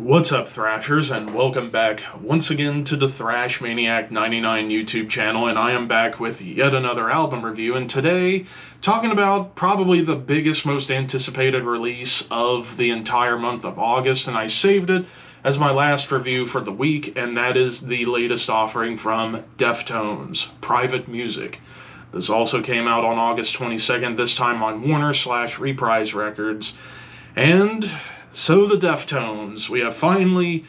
What's up, Thrashers, and welcome back once again to the Thrash Maniac 99 YouTube channel, and I am back with yet another album review, and today, talking about probably the biggest, most anticipated release of the entire month of August, and I saved it as my last review for the week, and that is the latest offering from Deftones, Private Music. This also came out on August 22nd, this time on Warner/Reprise Records, and so the Deftones. We have finally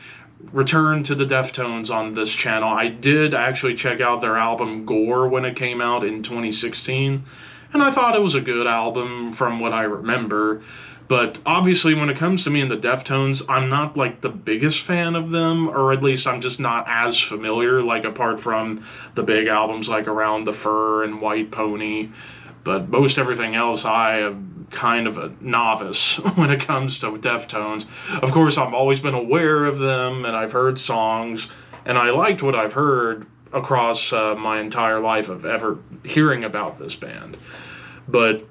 returned to the Deftones on this channel. I did actually check out their album Gore when it came out in 2016, and I thought it was a good album from what I remember. But obviously when it comes to me and the Deftones, I'm not like the biggest fan of them, or at least I'm just not as familiar, like apart from the big albums like Around the Fur and White Pony. But most everything else, I am kind of a novice when it comes to Deftones. Of course, I've always been aware of them, and I've heard songs, and I liked what I've heard across my entire life of ever hearing about this band. But,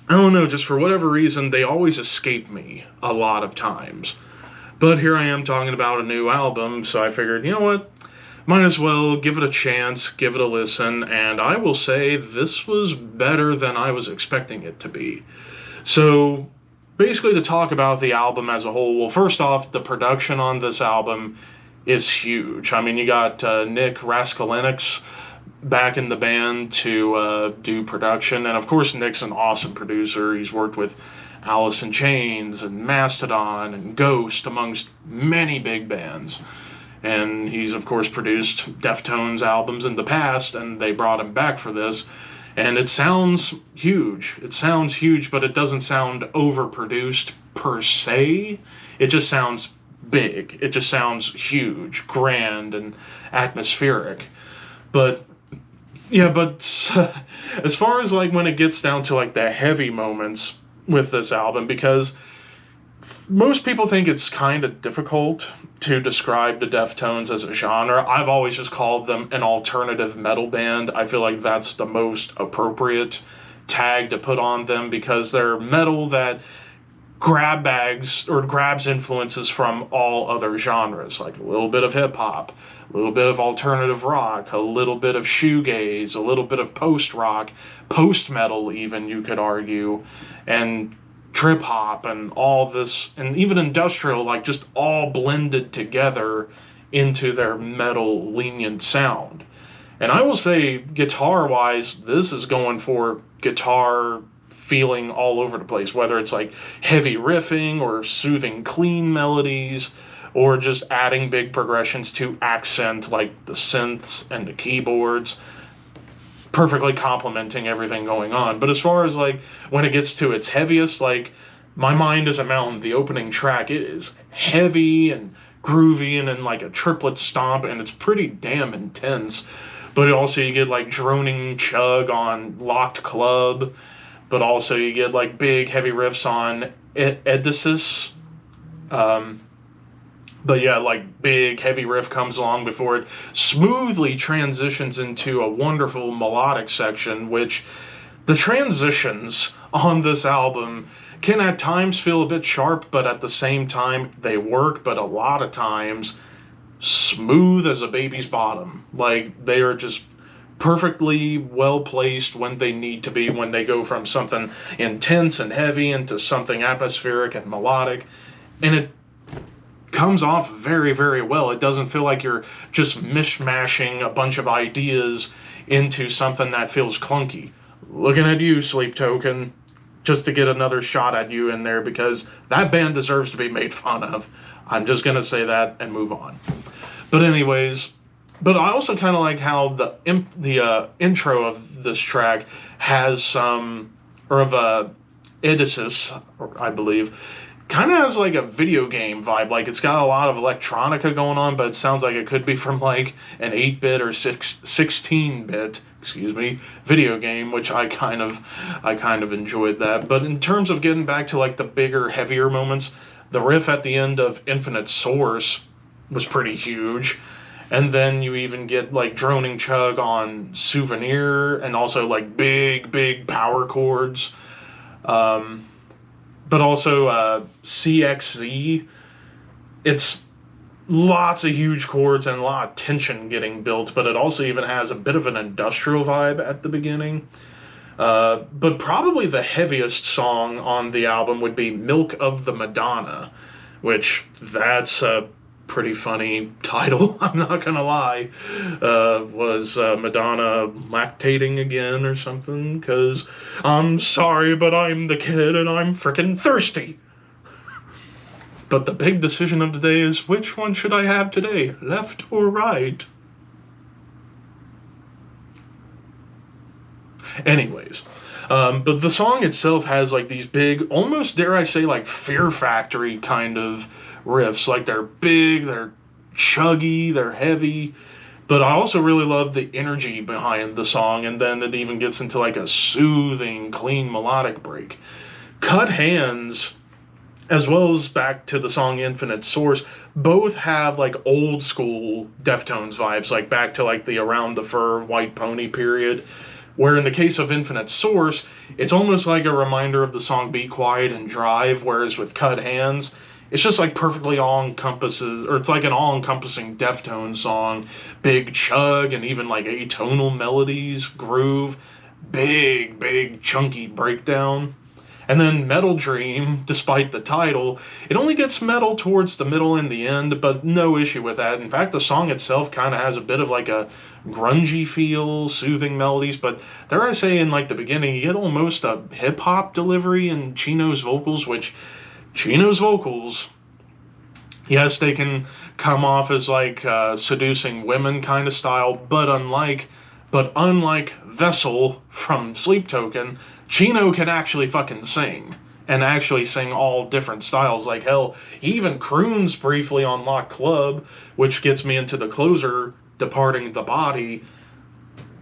I don't know, just for whatever reason, they always escape me a lot of times. But here I am talking about a new album, so I figured, you know what? Might as well give it a chance, give it a listen, and I will say this was better than I was expecting it to be. So, basically to talk about the album as a whole, well, first off, the production on this album is huge. I mean, you got Nick Raskolinix back in the band to do production, and of course Nick's an awesome producer. He's worked with Alice in Chains and Mastodon and Ghost, amongst many big bands. And he's, of course, produced Deftones albums in the past, and they brought him back for this. And it sounds huge. It sounds huge, but it doesn't sound overproduced per se. It just sounds big. It just sounds huge, grand, and atmospheric. But, yeah, as far as, like, when it gets down to, like, the heavy moments with this album, because most people think it's kind of difficult to describe the Deftones as a genre. I've always just called them an alternative metal band. I feel like that's the most appropriate tag to put on them because they're metal that grabs influences from all other genres, like a little bit of hip-hop, a little bit of alternative rock, a little bit of shoegaze, a little bit of post-rock, post-metal even, you could argue, and trip hop and all this, and even industrial, like just all blended together into their metal lenient sound. And I will say, guitar wise, this is going for guitar feeling all over the place, whether it's like heavy riffing or soothing clean melodies or just adding big progressions to accent like the synths and the keyboards, perfectly complementing everything going on. But as far as like when it gets to its heaviest, like My Mind is a Mountain, the opening track, it is heavy and groovy and in like a triplet stomp, and it's pretty damn intense. But also you get like droning chug on Locked Club, but also you get like big heavy riffs on Edisys. But yeah, like big heavy riff comes along before it smoothly transitions into a wonderful melodic section, which the transitions on this album can at times feel a bit sharp, but at the same time they work, but a lot of times smooth as a baby's bottom. Like they are just perfectly well placed when they need to be, when they go from something intense and heavy into something atmospheric and melodic. And it comes off very, very well. It doesn't feel like you're just mishmashing a bunch of ideas into something that feels clunky. Looking at you, Sleep Token, just to get another shot at you in there, because that band deserves to be made fun of. I'm just going to say that and move on. But anyways, but I also kind of like how the intro of this track has some, or of Edisys, I believe, kind of has like a video game vibe. Like it's got a lot of electronica going on, but it sounds like it could be from like an 8-bit or 16-bit, video game, which I kind of enjoyed that. But in terms of getting back to like the bigger, heavier moments, the riff at the end of Infinite Source was pretty huge. And then you even get like droning chug on Souvenir, and also like big power chords. But also CXZ it's lots of huge chords and a lot of tension getting built, but it also even has a bit of an industrial vibe at the beginning. But probably the heaviest song on the album would be Milk of the Madonna, which that's a pretty funny title, I'm not gonna lie. Was Madonna lactating again or something? Because I'm sorry, but I'm the kid and I'm freaking thirsty. But the big decision of the day is, which one should I have today, left or right? Anyways, but the song itself has like these big, almost dare I say, like Fear Factory kind of riffs. Like they're big, they're chuggy, they're heavy. But I also really love the energy behind the song, and then it even gets into like a soothing, clean melodic break. Cut Hands, as well as back to the song Infinite Source, both have like old school Deftones vibes, like back to like the Around the Fur White Pony period. Where in the case of Infinite Source, it's almost like a reminder of the song Be Quiet and Drive, whereas with Cut Hands, it's just like perfectly all-encompasses, or it's like an all-encompassing Deftones song. Big chug and even like atonal melodies, groove, big chunky breakdown. And then Metal Dream, despite the title, it only gets metal towards the middle and the end, but no issue with that. In fact, the song itself kind of has a bit of like a grungy feel, soothing melodies, but dare I say in like the beginning, you get almost a hip-hop delivery in Chino's vocals, which Chino's vocals, yes, they can come off as like seducing women kind of style, but unlike Vessel from Sleep Token, Chino can actually fucking sing. And actually sing all different styles. Like hell, he even croons briefly on Lock Club, which gets me into the closer, Departing the Body.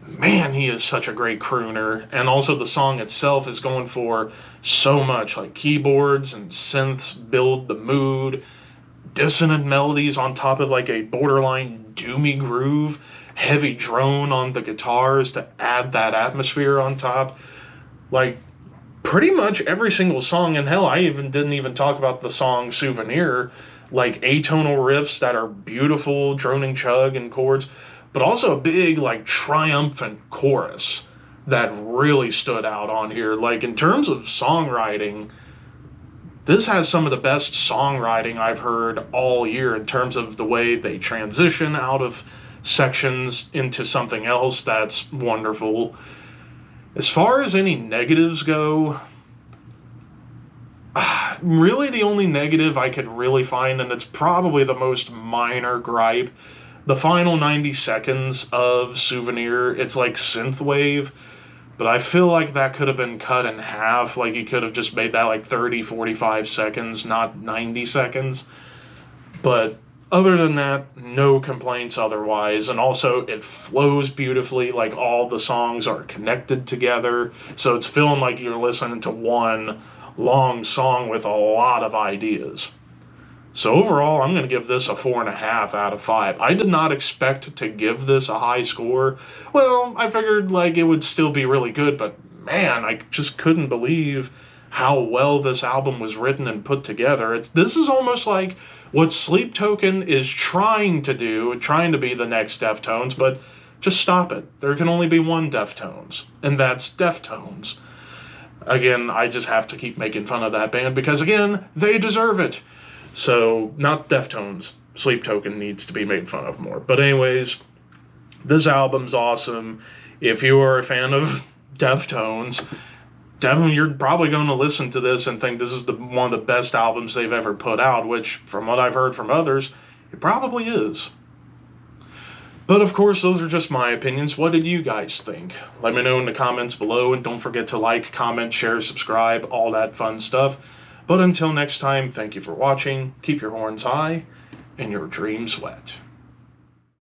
Man, he is such a great crooner. And also the song itself is going for so much. Like keyboards and synths build the mood. Dissonant melodies on top of like a borderline doomy groove. Heavy drone on the guitars to add that atmosphere on top. Like, pretty much every single song, and hell, I didn't even talk about the song Souvenir, like atonal riffs that are beautiful, droning chug and chords, but also a big, like, triumphant chorus that really stood out on here. Like, in terms of songwriting, this has some of the best songwriting I've heard all year in terms of the way they transition out of sections into something else that's wonderful. As far as any negatives go, really the only negative I could really find, and it's probably the most minor gripe, the final 90 seconds of Souvenir, it's like synthwave, but I feel like that could have been cut in half. Like you could have just made that like 30, 45 seconds, not 90 seconds. But other than that, no complaints otherwise. And also, it flows beautifully. Like, all the songs are connected together. So it's feeling like you're listening to one long song with a lot of ideas. So overall, I'm going to give this a 4.5 out of 5. I did not expect to give this a high score. Well, I figured, like, it would still be really good. But, man, I just couldn't believe how well this album was written and put together. This is almost like what Sleep Token is trying to do, trying to be the next Deftones, but just stop it. There can only be one Deftones, and that's Deftones. Again, I just have to keep making fun of that band because, again, they deserve it. So, not Deftones. Sleep Token needs to be made fun of more. But anyways, this album's awesome. If you are a fan of Deftones, definitely you're probably going to listen to this and think this is one of the best albums they've ever put out, which, from what I've heard from others, it probably is. But of course, those are just my opinions. What did you guys think? Let me know in the comments below, and don't forget to like, comment, share, subscribe, all that fun stuff. But until next time, thank you for watching, keep your horns high, and your dreams wet.